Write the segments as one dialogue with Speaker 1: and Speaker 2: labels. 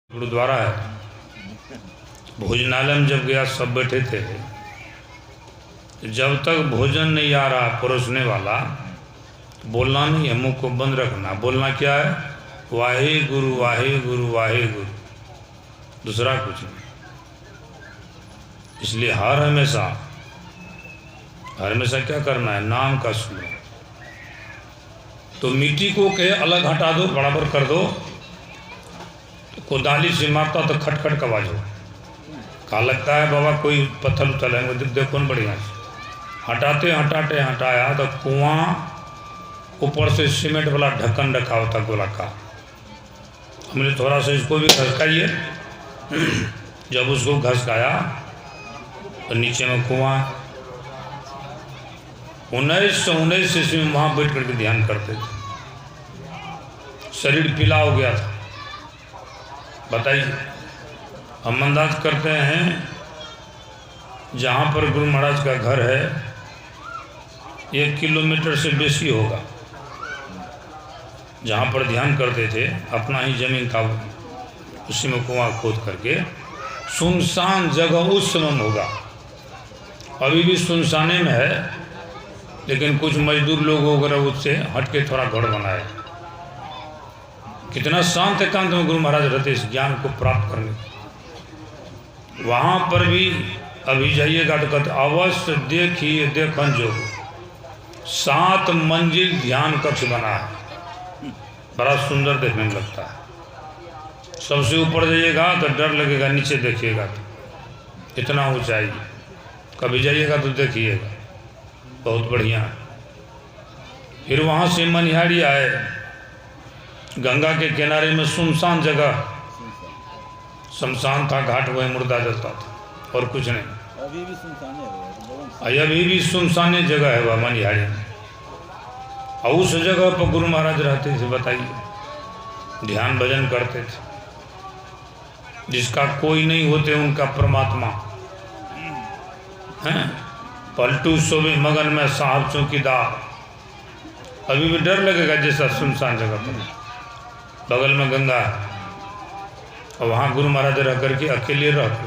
Speaker 1: गुरुद्वारा है। भोजनालय में जब गया सब बैठे थे, जब तक भोजन नहीं आ रहा परोसने वाला, बोलना नहीं है, मुंह को बंद रखना। बोलना क्या है? वाहे गुरु वाहे गुरु वाहे गुरु, दूसरा कुछ नहीं। इसलिए हर हमेशा क्या करना है? नाम का स्मरण। तो मिट्टी को कहे अलग हटा दो, बराबर कर दो, तो कोदाली से मारता तो खटखट का आवाज हो। कहा लगता है बाबा कोई पत्थर उछलेंगे, देखो न बढ़िया से हटाते हटाते हटाया तो कुआं ऊपर से सीमेंट वाला ढक्कन रखा होता गोला का। हमने थोड़ा सा इसको भी घसकाइए। जब उसको घसकाया तो नीचे में कुआं। 1919 ईस्वी में वहाँ बैठ करके ध्यान करते थे। शरीर पीला हो गया था। बताइए, हम अंदाज करते हैं जहाँ पर गुरु महाराज का घर है 1 किलोमीटर से बेसी होगा। जहाँ पर ध्यान करते थे, अपना ही जमीन था, उसी में कुआं खोद करके सुनसान जगह उस समय होगा। अभी भी सुनसाने में है, लेकिन कुछ मजदूर लोग वगैरह उससे हट के थोड़ा घर बनाए। कितना शांत एकांत में गुरु महाराज रहते इस ज्ञान को प्राप्त करने। वहाँ पर भी अभी जाइएगा तो कहते अवश्य देखिए देखन जो 7 मंजिल ध्यान कक्ष बना है। बड़ा सुंदर देखने में लगता है। सबसे ऊपर जाइएगा तो डर लगेगा, नीचे देखिएगा तो इतना ऊंचाई। कभी जाइएगा तो देखिएगा, बहुत बढ़िया है। फिर वहाँ से मनिहारी आए, गंगा के किनारे में सुनसान जगह, शमशान था, घाट वही मुर्दा जलता था और कुछ नहीं। अभी भी सुनसान जगह है वह मनिहारी में। और उस जगह पर गुरु महाराज रहते थे। बताइए, ध्यान भजन करते थे। जिसका कोई नहीं होते उनका परमात्मा हैं। पलटू सोवे मगन में साहब चौकीदार। अभी भी डर लगेगा जैसा सुनसान जगह पर। बगल में गंगा है और वहाँ गुरु महाराज रह करके अकेले रहते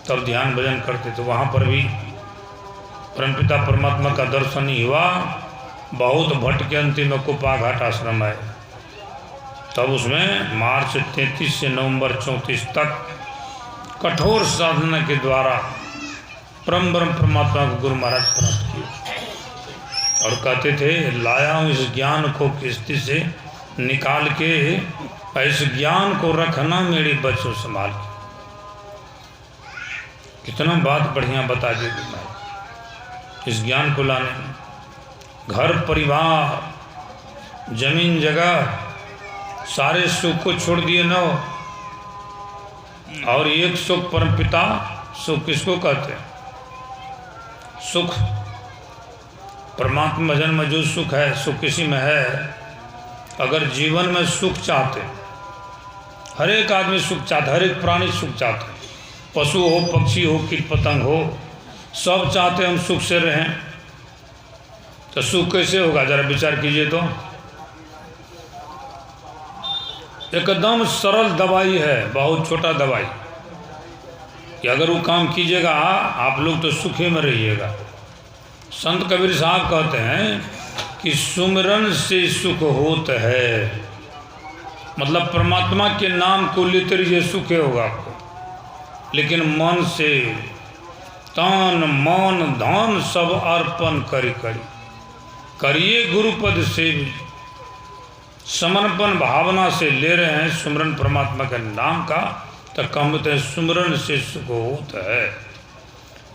Speaker 1: तब ध्यान भजन करते। तो वहाँ पर भी परमपिता परमात्मा का दर्शन ही हुआ। बहुत भट्ट के अंतिम में कुपा घाट आश्रम है। तब उसमें मार्च 33 से नवंबर 34 तक कठोर साधना के द्वारा परम ब्रह्म परमात्मा को गुरु महाराज प्राप्त किए। और कहते थे लाया हूँ इस ज्ञान को किस्ती से निकाल के, इस ज्ञान को रखना मेरे बच्चों संभाल के। कितना बात बढ़िया बता दी इस ज्ञान को लाने में। घर परिवार जमीन जगह सारे सुख को छोड़ दिए न हो। और एक सुख परमपिता सुख किसको कहते हैं? सुख परमात्मा भजन में जो सुख है, सुख किसी में है। अगर जीवन में सुख चाहते, हर एक आदमी सुख चाहता, हर एक प्राणी सुख चाहते, पशु हो पक्षी हो कीट पतंग हो, सब चाहते हम सुख से रहें। तो सुख कैसे होगा? जरा विचार कीजिए तो। एकदम सरल दवाई है, बहुत छोटा दवाई कि अगर वो काम कीजिएगा आप लोग तो सुखे में रहिएगा। संत कबीर साहब कहते हैं कि सुमिरन से सुख होत है। मतलब परमात्मा के नाम को लेते रहिए, सुखे होगा आपको। लेकिन मन से तन मन धन सब अर्पण करिए गुरुपद से भी। समर्पण भावना से ले रहे हैं सुमिरन परमात्मा के नाम का, तो कहते हैं सुमिरन से सुख होता है।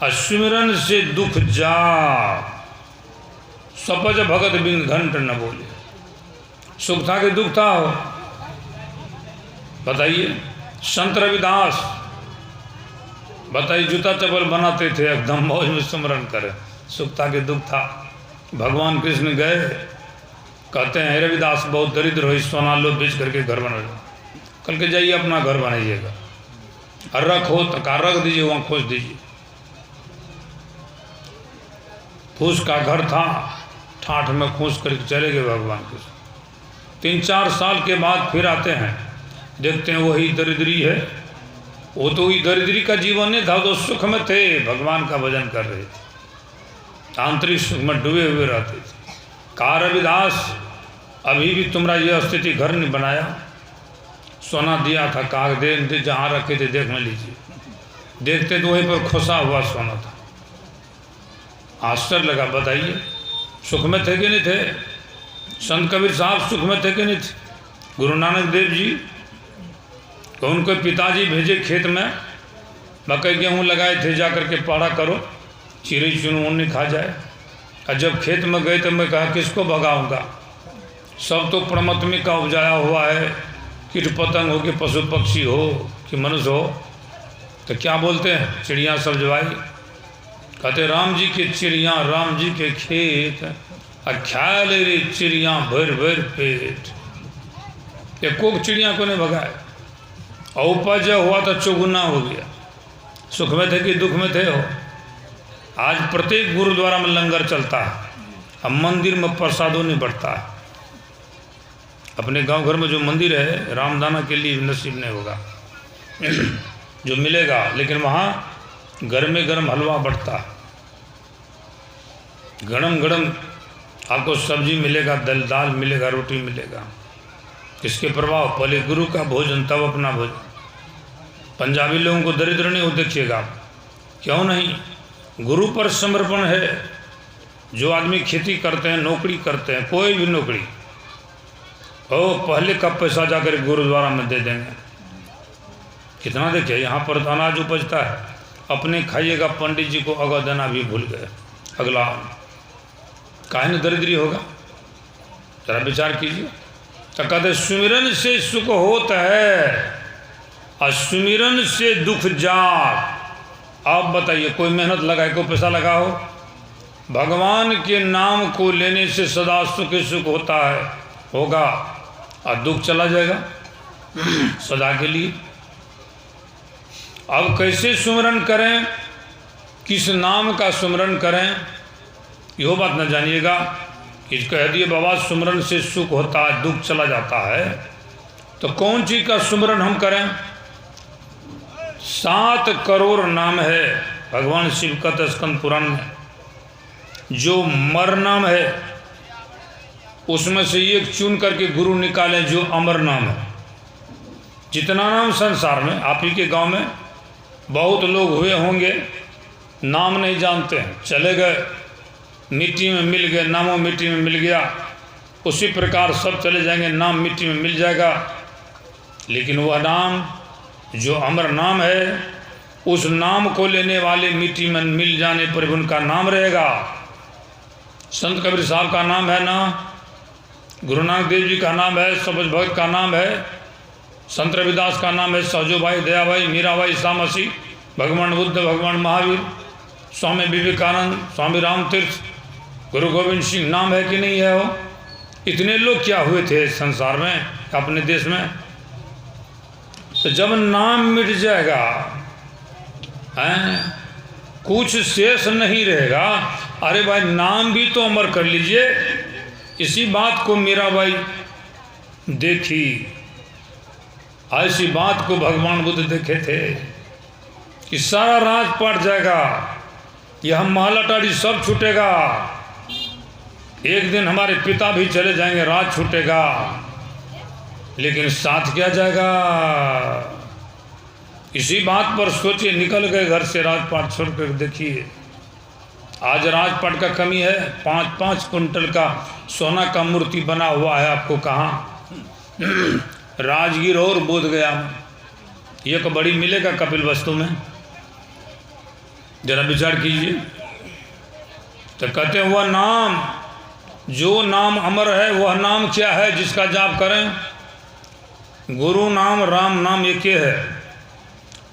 Speaker 1: असुमिरन से दुख जा, सपज भगत बिन घंट न बोले। सुख था कि दुख था हो? बताइए। संत रविदास बताइए, जूता चप्पल बनाते थे, एकदम मौज में सुमरन करे। सुख था कि दुख था? भगवान कृष्ण गए, कहते हैं रविदास बहुत दरिद्र हो, सोना लो बेच करके घर बना लो। कल के जाइए अपना घर बनाइएगा। और रखो तो का रख दीजिए, वहाँ खोज दीजिए। फूस का घर था, ठाठ में खोज करके चले गए भगवान कृष्ण। 3-4 साल के बाद फिर आते हैं। देखते हैं वही दरिद्री है। वो तो वही दरिद्री का जीवन नहीं था, तो सुख में थे, भगवान का भजन कर रहे थे, आंतरिक सुख में डूबे हुए रहते थे। कहा रविदास अभी भी तुम्हारा यह स्थिति घर नहीं बनाया, सोना दिया था, कहा दे जहाँ रखे थे देख में लीजिए। देखते तो वहीं पर खोसा हुआ सोना था। आश्चर्य लगा, बताइए सुख में थे कि नहीं थे? संत कबीर साहब सुख में थे कि नहीं थे? गुरु नानक देव जी तो उनको पिताजी भेजे खेत में, मकई गेहूँ लगाए थे, जा कर के पाड़ा करो, चिड़ै चुनमुनी खा जाए। और जब खेत में गए तो मैं कहा किसको भगाऊंगा, सब तो परमात्मा का उपजाया हुआ है, कीट पतंग हो कि पशु पक्षी हो कि मनुष्य हो। तो क्या बोलते हैं, चिड़िया सब जवाई। कहते राम जी के चिड़िया राम जी के खेत, ख्याल रे चिड़िया भर भर पेट। एक चिड़िया को नहीं भगाए, और उपज हुआ तो चौगुना हो गया। सुख में थे कि दुख में थे हो? आज प्रत्येक गुरुद्वारा में लंगर चलता है, अब मंदिर में प्रसादों नहीं बढ़ता है। अपने गांव घर में जो मंदिर है रामदाना के लिए नसीब नहीं होगा जो मिलेगा, लेकिन वहाँ गर्मे गर्म हलवा बढ़ता है, गरम गरम आपको सब्जी मिलेगा, दाल मिलेगा, रोटी मिलेगा। किसके प्रभाव? पहले गुरु का भोजन तब अपना भोजन। पंजाबी लोगों को दरिद्र नहीं हो देखिएगा, क्यों नहीं? गुरु पर समर्पण है। जो आदमी खेती करते हैं, नौकरी करते हैं, कोई भी नौकरी हो, पहले का पैसा जाकर गुरुद्वारा में दे देंगे। कितना देखिए यहाँ पर अनाज उपजता है, अपने खाइएगा, पंडित जी को अगर देना भी भूल गए। अगला काहे न दरिद्री होगा, जरा विचार कीजिए। तो कहते सुमिरन से सुख होता है और सुमिरन से दुख जात। आप बताइए, कोई मेहनत लगाए, कोई पैसा लगाओ, भगवान के नाम को लेने से सदा सुख सुख होता है, होगा, और दुख चला जाएगा सदा के लिए। अब कैसे सुमिरन करें, किस नाम का सुमिरन करें, यो बात न जानिएगा। कि कह दिए बाबा सुमिरन से सुख होता है, दुख चला जाता है, तो कौन चीज़ का सुमिरन हम करें? 7 करोड़ नाम है भगवान शिव का स्कंद पुराण में। जो मर नाम है उसमें से एक चुन करके गुरु निकाले जो अमर नाम है। जितना नाम संसार में, आप ही के गांव में बहुत लोग हुए होंगे, नाम नहीं जानते हैं, चले गए, मिट्टी में मिल गए, नामों मिट्टी में मिल गया। उसी प्रकार सब चले जाएंगे, नाम मिट्टी में मिल जाएगा। लेकिन वह नाम जो अमर नाम है, उस नाम को लेने वाले मिट्टी में मिल जाने पर भी उनका नाम रहेगा। संत कबीर साहब का नाम है ना, गुरु नानक देव जी का नाम है, सबज भगत का नाम है, संत रविदास का नाम है, सहजो भाई, दया भाई, मीरा भाई, ईसा मसीह, भगवान बुद्ध, भगवान महावीर, स्वामी विवेकानंद, स्वामी राम तीर्थ, गुरु गोविंद सिंह नाम है कि नहीं है? हो इतने लोग क्या हुए थे संसार में, अपने देश में। तो जब नाम मिट जाएगा हैं, कुछ शेष नहीं रहेगा। अरे भाई नाम भी तो अमर कर लीजिए। इसी बात को मीराबाई देखी, ऐसी बात को भगवान बुद्ध देखे थे कि सारा राज पट जाएगा, यह महल अटारी सब छूटेगा, एक दिन हमारे पिता भी चले जाएंगे, राज छूटेगा, लेकिन साथ क्या जाएगा? इसी बात पर सोचिए, निकल गए घर से राजपाट छोड़कर। देखिए आज राजपाट का कमी है, 5-5 कुंटल का सोना का मूर्ति बना हुआ है आपको कहाँ? राजगीर और बोध गया ये को बड़ी मिलेगा कपिल वस्तु में, जरा विचार कीजिए। तो कहते हैं वह नाम, जो नाम अमर है, वह नाम क्या है जिसका जाप करें? गुरु नाम राम नाम एक है।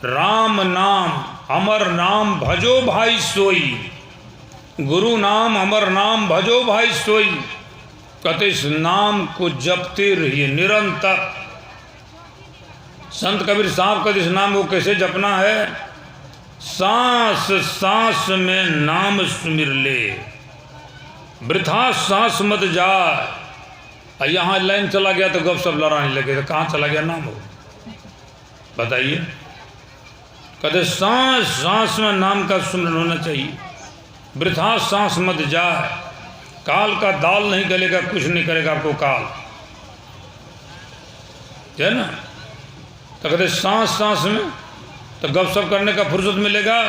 Speaker 1: राम नाम अमर नाम भजो भाई सोई, गुरु नाम अमर नाम भजो भाई सोई। कहते इस नाम को जपते रहिए निरंतर। संत कबीर साहब का इस नाम को कैसे जपना है? सांस सांस में नाम सुमिर ले, वृथा सांस मत जा। यहाँ लाइन चला गया तो गप सब लड़ाने लगे, तो कहाँ चला गया नाम हो? बताइए। कहते सांस सांस में नाम का सुमरन होना चाहिए, वृथा सांस मत जाए, काल का दाल नहीं गलेगा, कुछ नहीं करेगा आपको काल, है ना। तो कहते सांस सांस में तो गपशप करने का फुर्सत मिलेगा।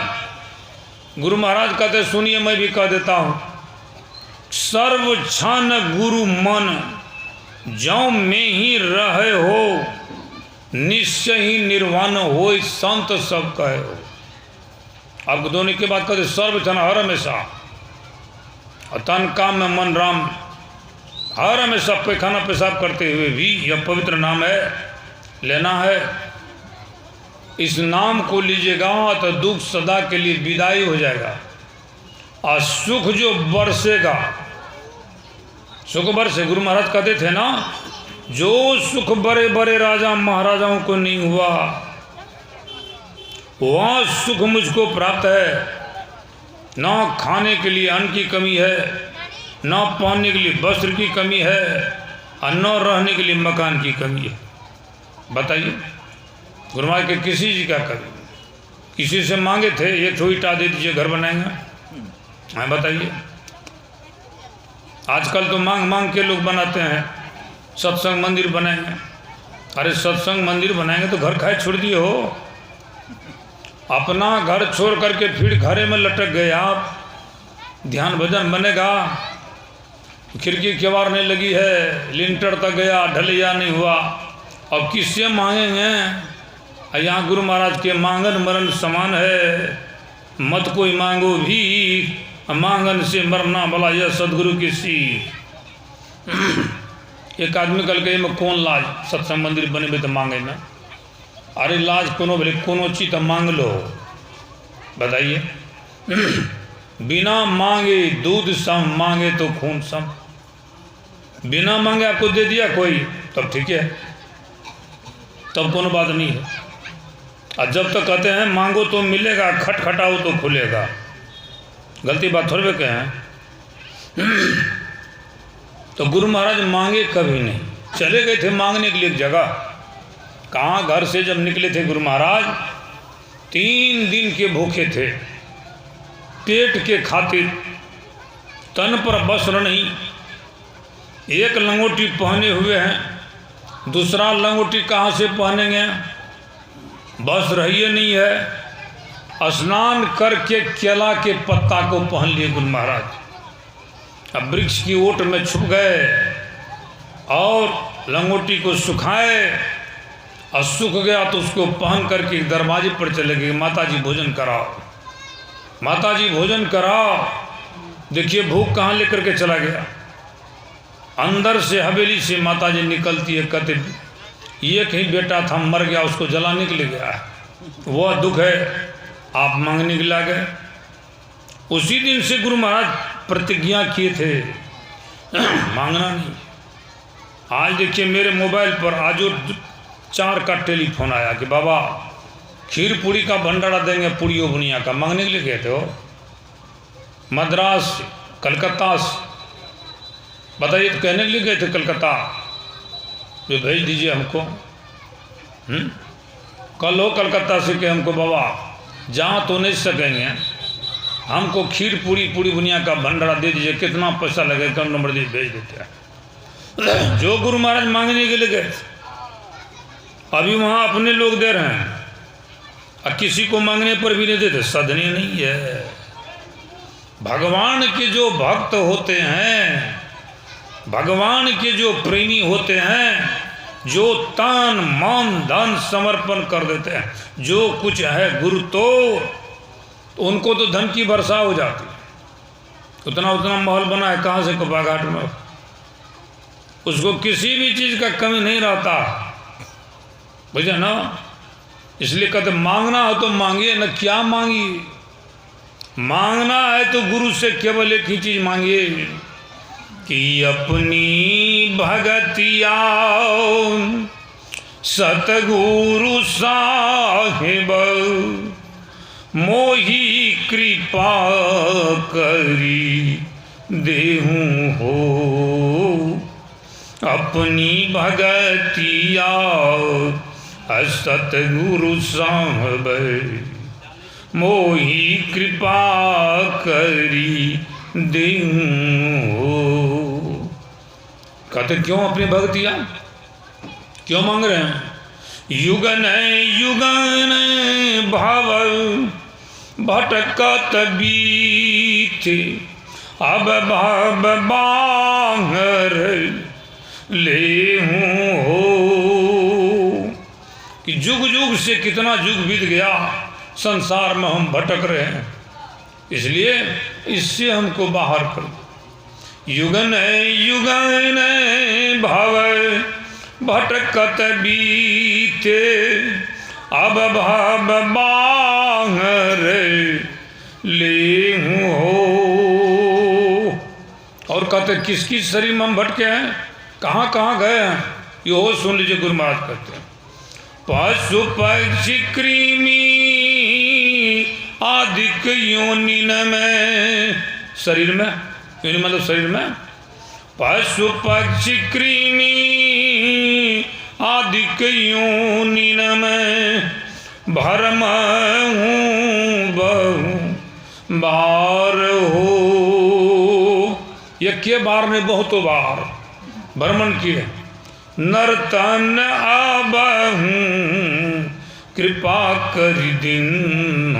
Speaker 1: गुरु महाराज कहते सुनिए, मैं भी कह देता हूँ, सर्व क्षण गुरु मन जौ में ही रहे हो, निश्चय ही निर्वाण हो, संत सब कहे हो। आपको दोनों के बाद कहते सर्व क्षण हर हमेशा, और तन काम में मन राम, हर हमेशा पैखाना पेशाब करते हुए भी यह पवित्र नाम है, लेना है। इस नाम को लीजिएगा तो दुख सदा के लिए विदाई हो जाएगा, और सुख जो बरसेगा, सुख बरसे। गुरु महाराज कहते थे ना, जो सुख बड़े बड़े राजा महाराजाओं को नहीं हुआ, वह सुख मुझको प्राप्त है। ना खाने के लिए अन्न की कमी है, ना पहनने के लिए वस्त्र की कमी है, और न रहने के लिए मकान की कमी है। बताइए, गुरु महाराज के किसी जी का कमी, किसी से मांगे थे एक ठो ईंटा दे दीजिए घर बनाएंगे, हाँ बताइए। आजकल तो मांग मांग के लोग बनाते हैं, सत्संग मंदिर बनाएंगे। अरे सत्संग मंदिर बनाएंगे तो घर खाए छोड़ दिए हो, अपना घर छोड़ करके फिर घरे में लटक गए आप। ध्यान भजन बनेगा, खिड़की केवाड़ नहीं लगी है, लिंटर तक गया, ढलैया नहीं हुआ, अब किससे मांगेंगे। यहाँ गुरु महाराज के मांगन मरण समान है, मत कोई मांगो भी, मांगन से मरना भला, यह सदगुरु की सीख। एक आदमी कल के में कौन लाज, सत्संग मंदिर बने में तो मांगे ना। अरे लाज कोनो भले कोनो चीज तो मांग लो, बताइए। बिना मांगे दूध सम, मांगे तो खून सम। बिना मांगे आपको दे दिया कोई, तब ठीक है, तब कोनो बात नहीं है। और जब तक कहते हैं मांगो तो मिलेगा, खटखटाओ तो खुलेगा, गलती बात थोड़ी कहें। तो गुरु महाराज मांगे कभी नहीं, चले गए थे मांगने के लिए एक जगह। कहाँ, घर से जब निकले थे गुरु महाराज 3 दिन के भूखे थे, पेट के खातिर, तन पर वस्त्र नहीं, एक लंगोटी पहने हुए हैं, दूसरा लंगोटी कहाँ से पहनेंगे, वस्त्र ही नहीं है। स्नान करके केला के पत्ता को पहन लिए गुरु महाराज, अब वृक्ष की ओट में छुप गए और लंगोटी को सुखाए, और सूख गया तो उसको पहन करके दरवाजे पर चले गए, माता जी भोजन कराओ, माता जी भोजन कराओ। देखिए भूख कहाँ लेकर के चला गया। अंदर से हवेली से माता जी निकलती है, कहते ये कहीं बेटा था मर गया, उसको जलाने के लिए गया, वह दुख है, आप मांगने के लिए आ गए। उसी दिन से गुरु महाराज प्रतिज्ञा किए थे मांगना नहीं। आज देखिए मेरे मोबाइल पर आज 4 का टेलीफोन आया कि बाबा खीर पूड़ी का भंडारा देंगे, पूड़ियों बुनिया का, मांगने के लिए गए थे वो, मद्रास कलकत्ता से। बताइए, तो कहने के लिए गए थे कलकत्ता, जो भेज दीजिए हमको। कल हो कलकत्ता से कि हमको बाबा जहाँ तो नहीं सकेंगे, हमको खीर पूड़ी पूड़ी बुनिया का भंडारा दे दीजिए, कितना पैसा लगेगा कम नंबर दीजिए, भेज देते हैं। जो गुरु महाराज मांगने के लिए गए, अभी वहाँ अपने लोग दे रहे हैं, और किसी को मांगने पर भी नहीं देते, सदनीय नहीं है। भगवान के जो भक्त होते हैं, भगवान के जो प्रेमी होते हैं, जो तन मन धन समर्पण कर देते हैं, जो कुछ है गुरु तो उनको तो धन की वर्षा हो जाती है। उतना उतना महल बना है कहाँ से कुपा घाट में, उसको किसी भी चीज़ का कमी नहीं रहता, बुझे ना। इसलिए कहते मांगना हो तो मांगिए, न क्या मांगिए। मांगना है तो गुरु से केवल एक ही चीज़ मांगिए कि अपनी भगतिया सतगुरु साहिब मोही कृपा करी देहूँ हो। अपनी भगतिया सतगुरु साहब मोही कृपा करी देहूं। कहते क्यों अपनी भक्तियाँ क्यों मांग रहे हैं? युगन युगन भव भटकत बीते, अब भव बांगर ले हो। कि जुग जुग से कितना जुग बीत गया, संसार में हम भटक रहे हैं, इसलिए इससे हमको बाहर कर। युगन युगन भव भटकत बीते, अब भव बांगर ले हो। और कहते किस किस शरीर में हम भटके हैं, कहाँ कहाँ गए हैं, यो सुन लीजिए। गुरु महाराज कहते हैं पशु पक्षी कृमि आदिक योनिन में, शरीर में योनि मतलब शरीर में, पशु पक्षी कृमि आदिक योनिन में, भरम हूँ बहु बार हो। ये के बार ने बहुतों बार भ्रमण किए। नर्तन आबहूँ कृपा कर दिन,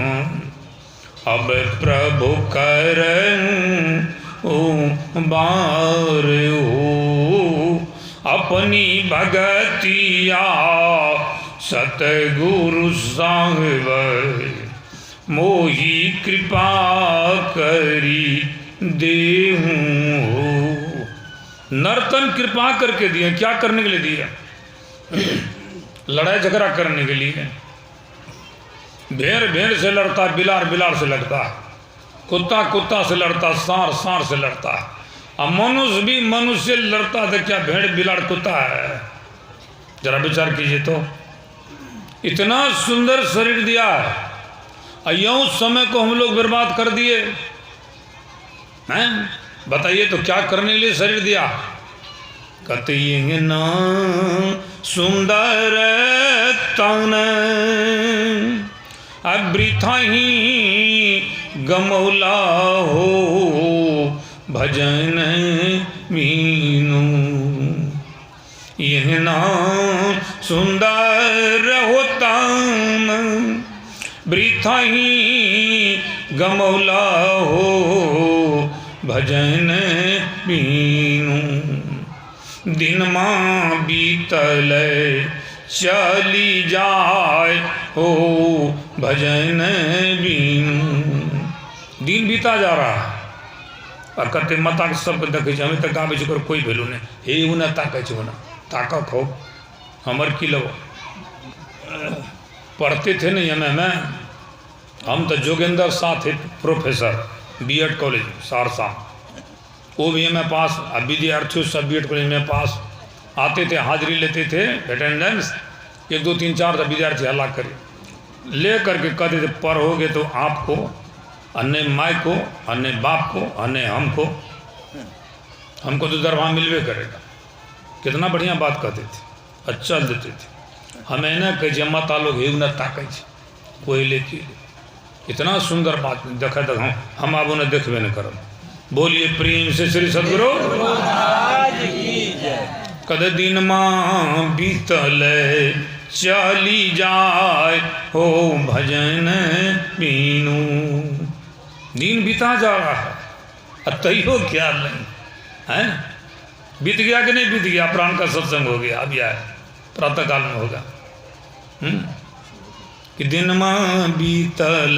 Speaker 1: अब प्रभु कर ओ बार हो। अपनी भगतिया सतगुरु साहिब मोही कृपा करी देहूं। नर्तन कृपा करके दिए, क्या करने के लिए दिए? लड़ाई झगड़ा करने के लिए। भेड़ भेड़ से लड़ता, बिलार बिलार से लड़ता, कुत्ता कुत्ता से लड़ता, सांड सांड से लड़ता, अब मनुष्य भी मनुष्य से लड़ता तो क्या भेड़ बिलार कुत्ता है? जरा विचार कीजिए तो। इतना सुंदर शरीर दिया है, यूं समय को हम लोग बर्बाद कर दिए हैं। बताइए तो क्या करने के लिए शरीर दिया? कहते ये ना सुंदर तन अवृथा ही गमौला हो, भजन मीनू। यह ना सुंदर होता वृथा ही गमौला हो, भजन बीनू। दिन माँ बीतल चली जाए हो, भजन बीनू। दिन बीता जा रहा है और कहते माता के सबके देखे हमें तक आबे कर कोई वैल्यू नहीं। हे उन्हें ताकै छो ना, ताकत हो हमर की लो। पढ़ते थे नहीं हमें में, हम तो जोगेंद्र साथ थे प्रोफेसर बीएड कॉलेज सहरसा, वो भी एम पास। अब विद्यार्थियों सब बीएड कॉलेज में पास आते थे, हाजिरी लेते थे, अटेंडेंस 1 2 3 4 विद्यार्थी हल्ला करे ले करके कहते थे पढ़ोगे तो आपको, अन्य माई को, अन्य बाप को, अन्य हमको तो दरबार मिलवे करेगा। कितना बढ़िया बात कहते थे, अच्छा देते थे। हमें न कहे माता लोग हे न ताकै कोई लेके। इतना सुंदर बात देखा तक हम अब उन्हें देखबे न करब। बोलिए प्रेम से श्री सदगुरु। कद दिन माँ बीतल चली जाए हो, भजन बीनू। दिन बीता जा रहा है, अतइयो ख्याल नहीं है। बीत गया कि नहीं बीत गया? प्राण का सत्संग हो गया, अब यह प्रातः काल में होगा। कि दिन माँ बीतल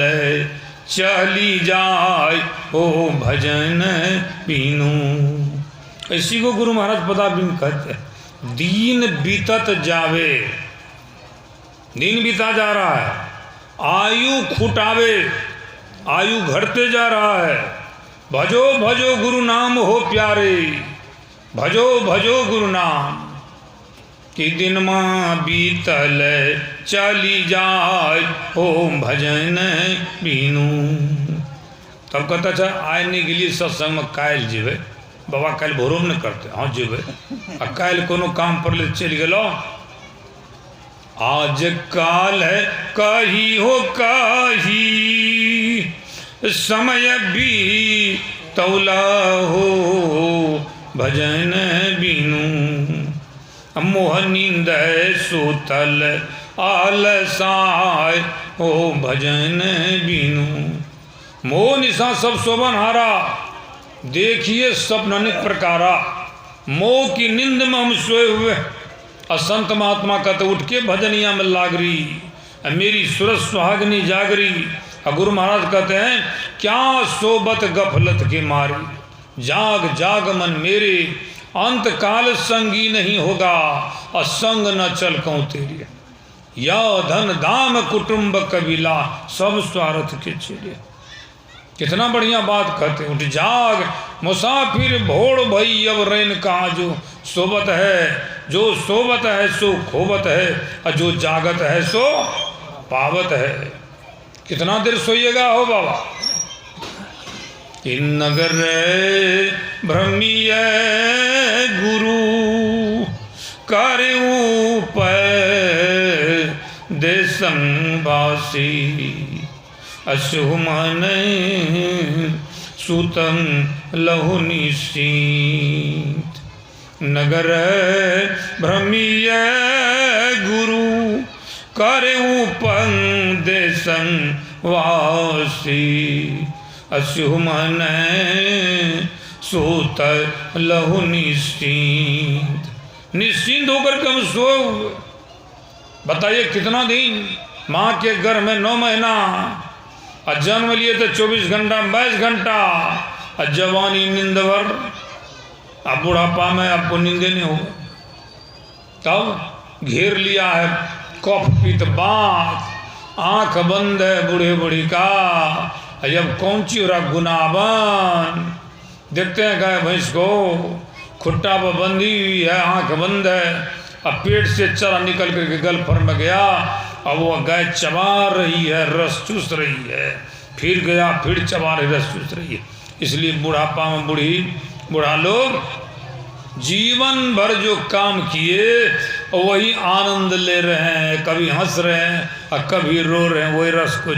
Speaker 1: चली जाए हो, भजन बीनू। इसी को गुरु महाराज पदा बिन कहते, दीन बीतत जावे। दिन बीता जा रहा है, आयु खुटावे, आयु घटते जा रहा है। भजो भजो गुरु नाम हो प्यारे, भजो भजो गुरु नाम। कि दिन माँ बीतल चली जाए हो, भजन बीनू। तब कहता था आने के लिए सत्संग में काल जेबे। बाबा काल भोरो में नहीं करते, हाँ जेबे। आ काल कोनो काम पर ले चल गलो आज काल है कही हो कही, समय भी तौला हो भजन बिनु। मोह नींद सुतल आलसाय हो भजन बिनु। मोह निशा सब शोभन हारा, देखिए स्वप्न अनेक प्रकारा। मोह की नींद में हम सोए हुए, असंत महात्मा कहते उठ के भजनिया में लागरी, मेरी सूरज सुहागनी जागरी। गुरु महाराज कहते हैं क्या सोबत गफलत के मारी, जाग जाग मन मेरे, अंत काल संगी नहीं होगा, असंग न चल कहूँ तेरे। या धन धाम कुटुंब कबीला, सब स्वार्थ के चेले। कितना बढ़िया बात कहते, उठ जाग मुसाफिर भोड़ भई अब रैन का। जो सोबत है, जो सोबत है सो खोबत है, और जो जागत है सो पावत है। कितना देर सोइएगा हो बाबा। इन नगर भ्रमीय गुरु कार्य देशंबासी, अशुमन सुतम लहु निशीत। नगर भ्रमीय गुरु करे उपदेशन वासी, अशुमन सोत लहु निश्चिंत। निश्चिंत होकर के हम सो, बताइए कितना दिन माँ के घर में 9 महीना, और जन्म लिए थे 24 घंटा 22 घंटा, और जवानी नींद भर, अब बुढ़ापा में आपको नींदे नहीं होगा। तब घेर लिया है कफ पित्त बात, आंख बंद है बूढ़े बूढ़ी का। जब कौन सी हो रहा गुनाबन, देखते हैं गाय भैंस को खुट्टा पर बंधी हुई है, आंख बंद है, अब पेट से चरा निकल करके गल फर में गया, अब वो गाय चबा रही है, रस चूस रही है, फिर गया फिर चबा रही, रस चूस रही है। इसलिए बुढ़ापा में बूढ़ा लोग जीवन भर जो काम किए वही आनंद ले रहे हैं, कभी हंस रहे हैं और कभी रो रहे हैं, वही रस को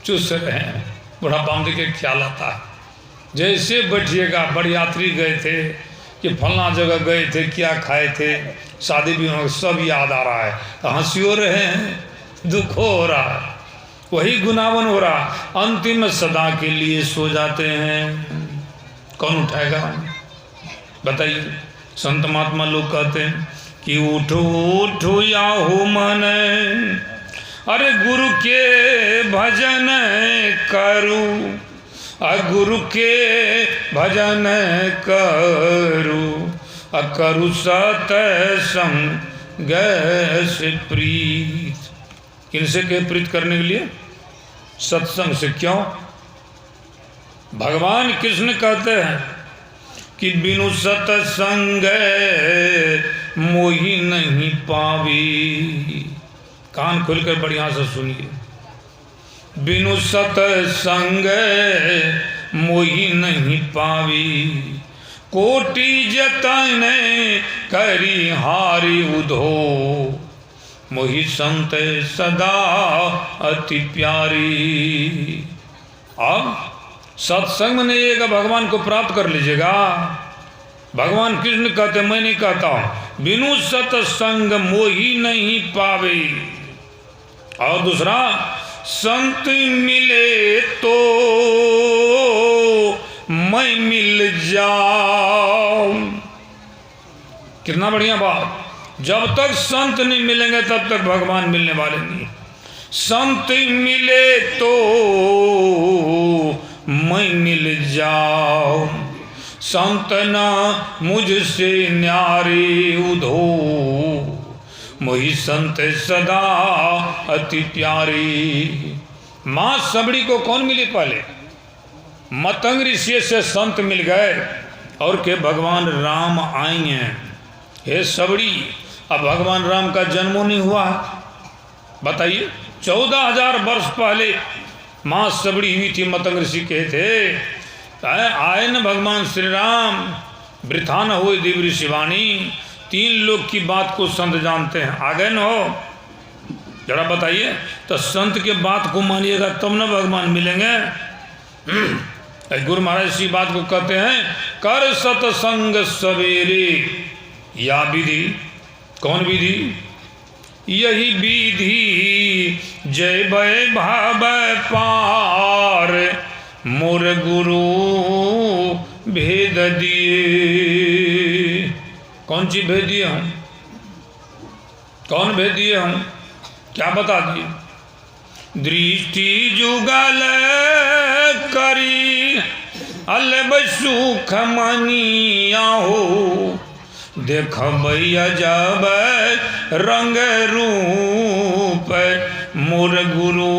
Speaker 1: चूस रहे हैं। बुढ़ापा में देखिए ख्याल आता है। जैसे बैठिएगा, बड़े यात्री गए थे कि फलना जगह गए थे, क्या खाए थे, शादी भी सब याद आ रहा है, तो हंसी हो रहे हैं, दुख हो रहा है, वही गुनावन हो रहा। अंतिम में सदा के लिए सो जाते हैं। कौन उठाएगा बताइए। संत महात्मा लोग कहते हैं कि उठो उठो या हो मन, अरे गुरु के भजन करूं, गुरु के भजन करूं, करूं सत्संग से प्रीत। किनसे के प्रीत करने के लिए? सत्संग से। क्यों? भगवान कृष्ण कहते हैं कि बिनु सत्संग मोही नहीं पावी। कान खोलकर बढ़िया से सुनिए। बिनु सत्संग मोही नहीं पावी, कोटि जतन करी हारी उधो, मोही संत सदा अति प्यारी। अब सत्संग ने एक भगवान को प्राप्त कर लीजिएगा। भगवान कृष्ण कहते, मैं नहीं कहता हूं, बिनु सत्संग मोही नहीं पावे। और दूसरा, संत मिले तो मैं मिल जाऊं। कितना बढ़िया बात। जब तक संत नहीं मिलेंगे तब तक भगवान मिलने वाले नहीं। संत मिले तो मैं मिल जाऊं, संत ना मुझसे न्यारे उधो, मोही संत सदा अति प्यारी। माँ सबड़ी को कौन मिले पहले? मतंग ऋषि से संत मिल गए और के भगवान राम आएंगे। हे सबड़ी, अब भगवान राम का जन्म नहीं हुआ है। बताइए, 14,000 वर्ष पहले माँ सबड़ी हुई थी। मतंग ऋषि कहते आए न भगवान श्री राम, वृथा न हो दिव्य ऋषिवाणी। 3 लोग की बात को संत जानते हैं। आ गए न हो। जरा बताइए। तो संत के बात को मानिएगा तब ना भगवान मिलेंगे। गुरु महाराज इसी बात को कहते हैं, कर सतसंग सवेरे या विधि। कौन विधि? यही विधि जय भय भाव पार, मोर गुरु भेद दिए। कौन चीज भेद दिए हम? कौन भेद दिए हम? क्या बता दिए? दृष्टि जुगल करी अलब सुख मनिया हो, देखबैया जब रंग रूप, मोर गुरु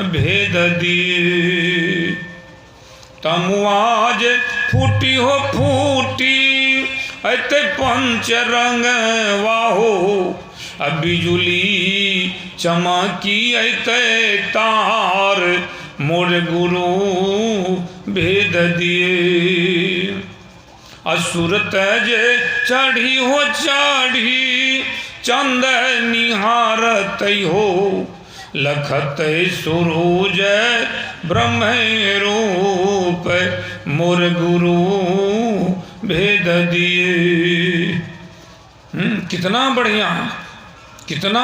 Speaker 1: भेद दिए। तमुआज फूटी हो फूटी अते पंच रंग वाहो, अब बिजुली चमकी अते तार, मोर गुरु भेद दिए। असुर तेज चढ़ी हो चढ़ी चंद निहारत हो, लखत सुरूज ब्रह्म रूप, मोर गुरु भेद दिए। कितना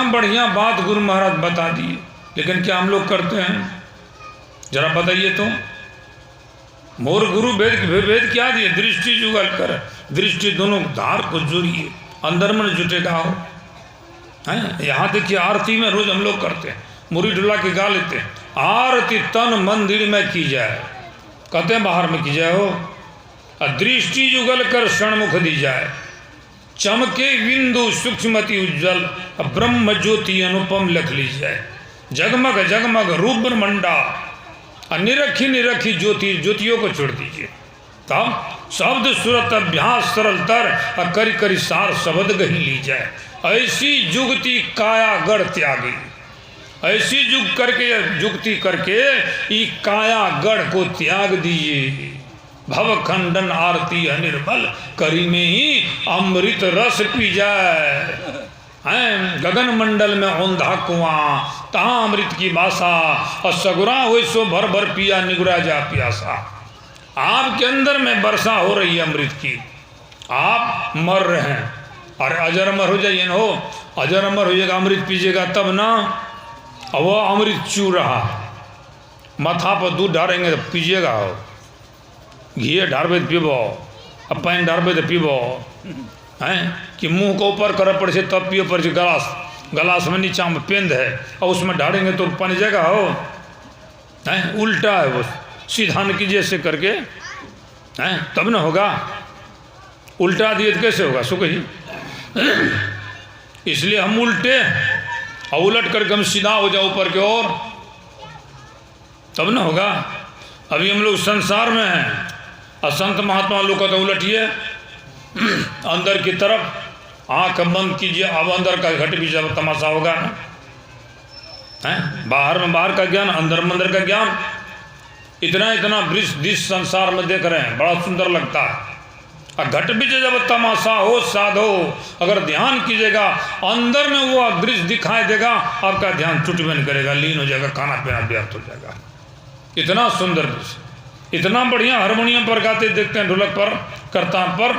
Speaker 1: बढ़िया बात गुरु महाराज बता दिए। लेकिन क्या हम लोग करते हैं? जरा बताइए तो। मोर गुरु भेद क्या दिए? दृष्टि जुगल कर, दृष्टि दोनों धार को जोड़िए, अंदर मन जुटेगा हो। हैं यहाँ देखिए, आरती में रोज हम लोग करते हैं, मुरी ढुला के गा लेते हैं, आरती तन मंदिर में की जाए, कहते हैं बाहर में की जाए हो। दृष्टि जुगल कर षणमुख दी जाए, चमके बिंदु सूक्ष्मति उज्जवल, ब्रह्म ज्योति अनुपम लिख ली जाए। जगमग जगमग रूप ब्रह्मंडा, निरखी निरखी ज्योति, ज्योतियों को छोड़ दीजिए। तब शब्द सुरत अभ्यास सरल तर, करी करी सार शब्द गही ली जाए। ऐसी जुगति काया गढ़ त्यागी, ऐसी जुगति करके ई काया गढ़ को त्याग दीजिए। भव खंडन आरती अनिर्मल, करी में ही अमृत रस पी जाए। गगन मंडल में औंधा कुआं, तहाँ अमृत की बासा, और सगुरा हुई सो भर भर पिया, निगुरा जा प्यासा। आपके अंदर में वर्षा हो रही है अमृत की, आप मर रहे हैं। अरे अजर अमर हो जाइए ना, हो अजर अमर हो जाएगा, अमृत पीजिएगा तब ना। और वो अमृत चू रहा, माथा पर दूध डालेंगे तो पीजिएगा, हो घी डालबे तो पीबो, अब पानी डालबे तो पीबो। हैं कि मुंह को ऊपर कर पड़े तब पियो, पड़े गलास में नीचा में पेंद है और उसमें डालेंगे तो पानी जाएगा। हो हैं उल्टा है वो, सीधा न कीजिए ऐसे करके, हैं तब ना होगा। उल्टा दिए तो कैसे होगा? सो कही इसलिए हम उल्टे और उलट करके हम सीधा हो जाओ ऊपर की ओर, तब ना होगा। अभी हम लोग संसार में हैं, असंत महात्मा लोग का तो उलटिए अंदर की तरफ, आंख बंद कीजिए, अब अंदर का घट भी जब तमाशा होगा ना। हैं बाहर में बाहर का ज्ञान, अंदर मंदिर का ज्ञान, इतना इतना दृश्य संसार में देख रहे हैं, बड़ा सुंदर लगता है। और घट भी जब तमाशा हो साधो, अगर ध्यान कीजिएगा अंदर में वो दृश्य दिखाई देगा, आपका ध्यान टूटबे नहीं करेगा, लीन हो जाएगा, खाना पीना व्यर्थ हो जाएगा। इतना सुंदर दृश्य, इतना बढ़िया हारमोनियम पर गाते देखते हैं, ढोलक पर करतार पर,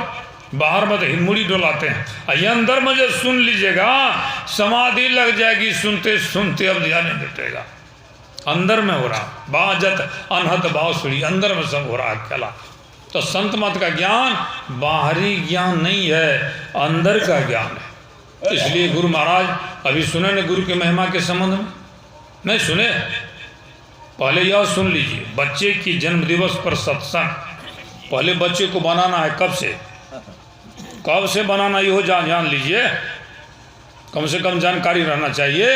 Speaker 1: बाहर में तो हिमुड़ी डोलाते हैं। ये अंदर में जब सुन लीजिएगा समाधि लग जाएगी, सुनते सुनते अब ध्यान नहीं जुटेगा। अंदर में हो रहा बाजत अनहत बांसुरी, अंदर में सब हो रहा है खेला। तो संत मत का ज्ञान बाहरी ज्ञान नहीं है, अंदर का ज्ञान है। इसलिए गुरु महाराज अभी सुने न गुरु की महिमा के संबंध में, नहीं सुने? पहले यह सुन लीजिए, बच्चे की जन्म दिवस पर सत्संग, पहले बच्चे को बनाना है। कब से बनाना ये हो जान लीजिए, कम से कम जानकारी रहना चाहिए।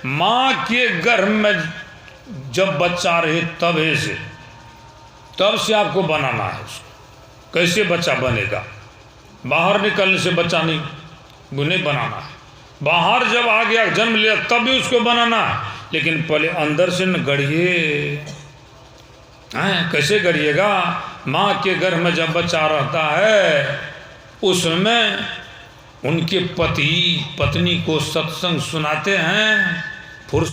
Speaker 1: माँ के गर्भ में जब बच्चा रहे तब से आपको बनाना है उसको। कैसे बच्चा बनेगा? बाहर निकलने से बच्चा नहीं बनाना है। बाहर जब आ गया जन्म लिया तब भी उसको बनाना है, लेकिन पहले अंदर से न गढ़िए। कैसे गढ़िएगा? माँ के गर्भ में जब बच्चा रहता है उसमें उनके पति पत्नी को सत्संग सुनाते हैं